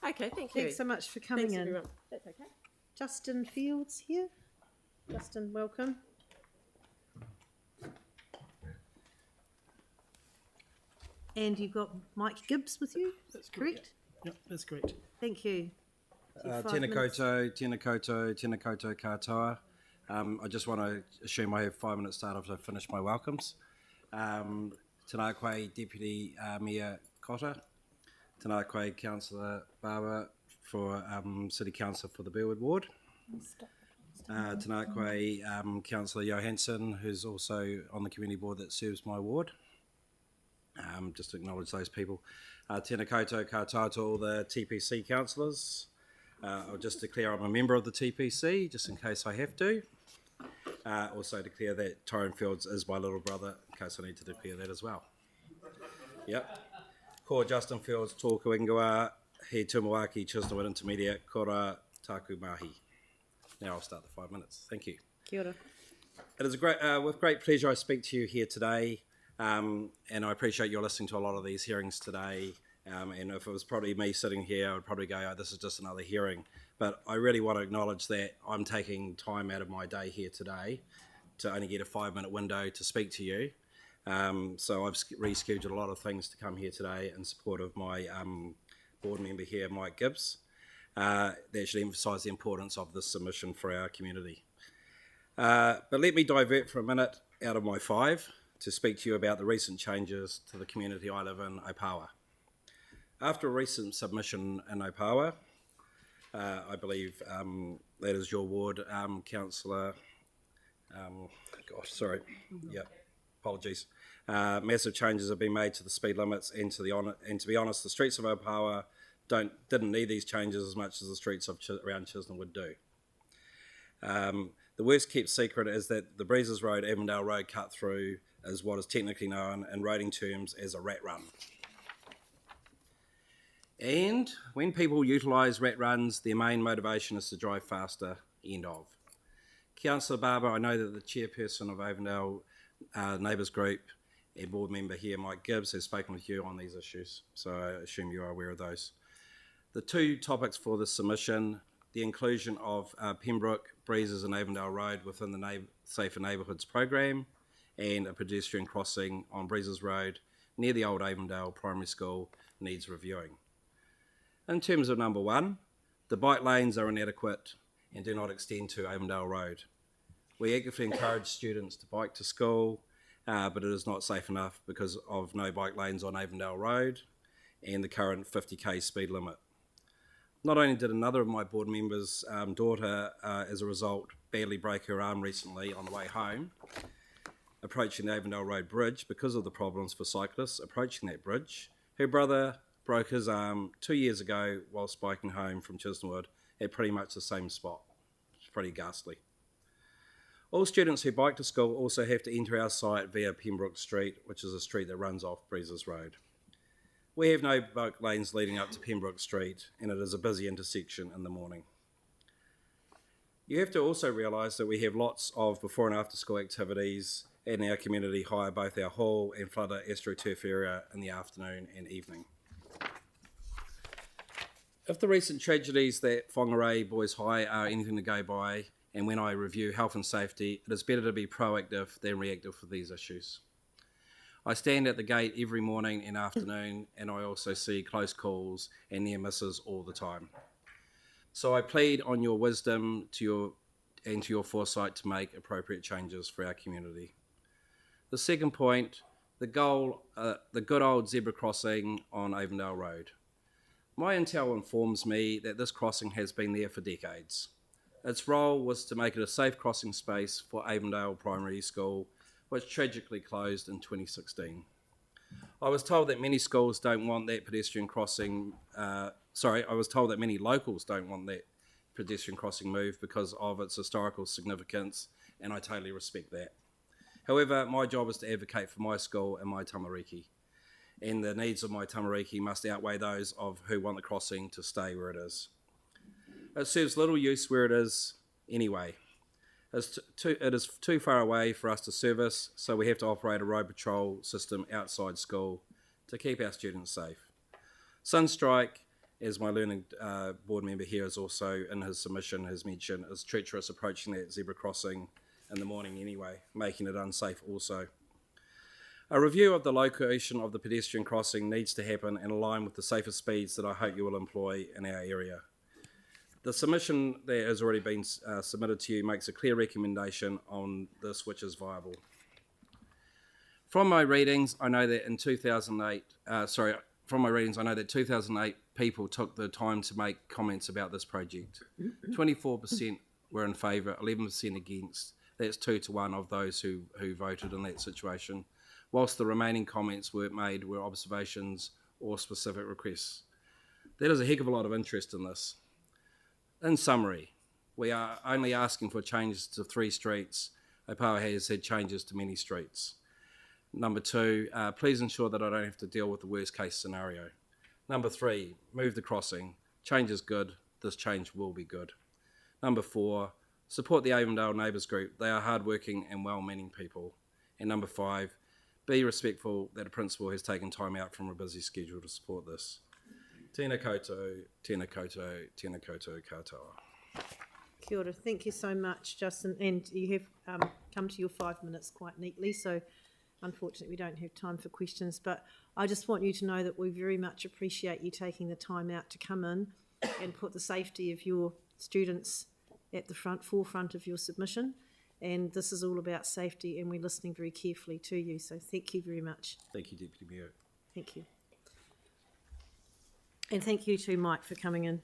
Okay, thank you. Thanks so much for coming Thanks, in. everyone. That's okay. Justin Fields here. Justin, welcome. And you've got Mike Gibbs with you, That's correct? Yep, that's correct. Thank you. Tēnā koutou, tēnā koutou, tēnā koutou katoa. I just want to assume I have 5 minutes start off to finish my welcomes. Tēnā koe Deputy Mayor Cotter. Tēnā koe Councillor Barber for City Council for the Bearwood Ward. Tēnā koe Councillor Johansson, who's also on the community board that serves my ward. Just to acknowledge those people. Tēnā koutou katoa to all the TPC councillors. I'll just declare I'm a member of the TPC, just in case I have to. Also declare that Tyrone Fields is my little brother, in case I need to declare that as well. Yep. Ko Justin Fields, tōku ingoa, he Tumuaki, Chrisnallwood Intermediate, kora taku mahi. Now I'll start the 5 minutes. Thank you. Kia ora. It is with great pleasure I speak to you here today, and I appreciate you're listening to a lot of these hearings today. And if it was probably me sitting here, I would probably go, oh, this is just another hearing. But I really want to acknowledge that I'm taking time out of my day here today to only get a 5-minute window to speak to you. So I've rescheduled a lot of things to come here today in support of my board member here, Mike Gibbs. That should emphasise the importance of this submission for our community. But let me divert for a minute out of my 5 to speak to you about the recent changes to the community I live in, Opawa. After a recent submission in Opawa, I believe that is your ward, Councillor, apologies. Massive changes have been made to the speed limits and to be honest, the streets of Opawa didn't need these changes as much as the streets of around Chrisnallwood do. The worst kept secret is that the Breezes Road, Avondale Road cut through is what is technically known in roading terms as a rat run. And when people utilise rat runs, their main motivation is to drive faster, end of. Councillor Barber, I know that the chairperson of Avondale Neighbours Group and board member here, Mike Gibbs, has spoken with you on these issues, so I assume you are aware of those. The 2 topics for this submission, the inclusion of Pembroke, Breezes and Avondale Road within the Safer Neighbourhoods program, and a pedestrian crossing on Breezes Road near the old Avondale Primary School needs reviewing. In terms of number 1, the bike lanes are inadequate and do not extend to Avondale Road. We actively encourage students to bike to school, but it is not safe enough because of no bike lanes on Avondale Road and the current 50k speed limit. Not only did another of my board members' daughter, as a result, badly break her arm recently on the way home, approaching the Avondale Road Bridge because of the problems for cyclists approaching that bridge, her brother broke his arm 2 years ago whilst biking home from Chrisnallwood at pretty much the same spot. It's pretty ghastly. All students who bike to school also have to enter our site via Pembroke Street, which is a street that runs off Breezes Road. We have no bike lanes leading up to Pembroke Street, and it is a busy intersection in the morning. You have to also realise that we have lots of before and after school activities in our community hire both our hall and flooded AstroTurf area in the afternoon and evening. If the recent tragedies that Whangarei Boys High are anything to go by, and when I review health and safety, it is better to be proactive than reactive for these issues. I stand at the gate every morning and afternoon, and I also see close calls and near misses all the time. So I plead on your wisdom to your foresight to make appropriate changes for our community. The second point, the good old zebra crossing on Avondale Road. My intel informs me that this crossing has been there for decades. Its role was to make it a safe crossing space for Avondale Primary School, which tragically closed in 2016. I was told that many schools don't want that pedestrian crossing, I was told that many locals don't want that pedestrian crossing moved because of its historical significance, and I totally respect that. However, my job is to advocate for my school and my tamariki, and the needs of my tamariki must outweigh those of who want the crossing to stay where it is. It serves little use where it is anyway. It is too far away for us to service, so we have to operate a road patrol system outside school to keep our students safe. Sunstrike as my learning board member here has also in his submission has mentioned, is treacherous approaching that zebra crossing in the morning anyway, making it unsafe also. A review of the location of the pedestrian crossing needs to happen and align with the safer speeds that I hope you will employ in our area. The submission that has already been submitted to you makes a clear recommendation on this which is viable. From my readings, I know that in 2008, from my readings, I know that 2008 people took the time to make comments about this project. 24% were in favour, 11% against. That's 2 to 1 of those who voted in that situation, whilst the remaining comments were observations or specific requests. That is a heck of a lot of interest in this. In summary, we are only asking for changes to 3 streets. Opawa has had changes to many streets. Number 2, please ensure that I don't have to deal with the worst case scenario. Number 3, move the crossing. Change is good. This change will be good. Number 4, support the Avondale Neighbours Group. They are hardworking and well-meaning people. And number 5, be respectful that a principal has taken time out from a busy schedule to support this. Tēnā koutou, tēnā koutou, tēnā koutou katoa. Kia ora. Thank you so much, Justin. And you have come to your 5 minutes quite neatly, so unfortunately we don't have time for questions. But I just want you to know that we very much appreciate you taking the time out to come in and put the safety of your students at the forefront of your submission. And this is all about safety, and we're listening very carefully to you. So thank you very much. Thank you, Deputy Mayor. Thank you. And thank you to Mike for coming in.